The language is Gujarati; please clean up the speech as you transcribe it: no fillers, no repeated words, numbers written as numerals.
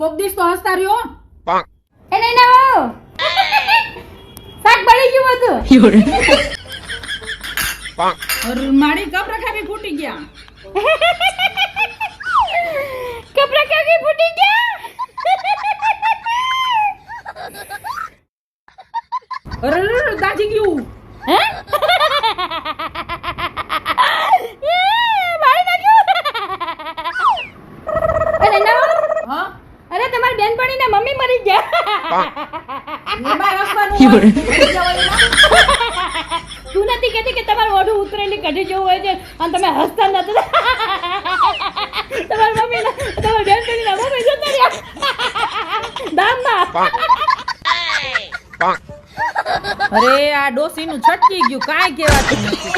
કોક દિવસ તો હસતા રહ્યો. એ નહીં ના વાવ શાક બળી ગયું બધું. મારી કપડા ખાવી ફૂટી ગયા. કપડા કાકી ફૂટી ગયા. દાજી ગયું. હે મારી નાખ્યું. અરે ના હા અરે તમારી બેનપણી ને મમ્મી મરી ગયા. એમાં હસવાનું હોય. તું નથી કહેતી કે તમારું મોઢું ઉતરેલી કઢી જેવું હોય છે અને તમે હસતા નતા. તમારી મમ્મી તમારી બેનપણી ના મમ્મી જતા રહ્યા દામમાં. અરે આ ડોસી નું છટકી ગયું કાંઈ કહેવાતું નથી.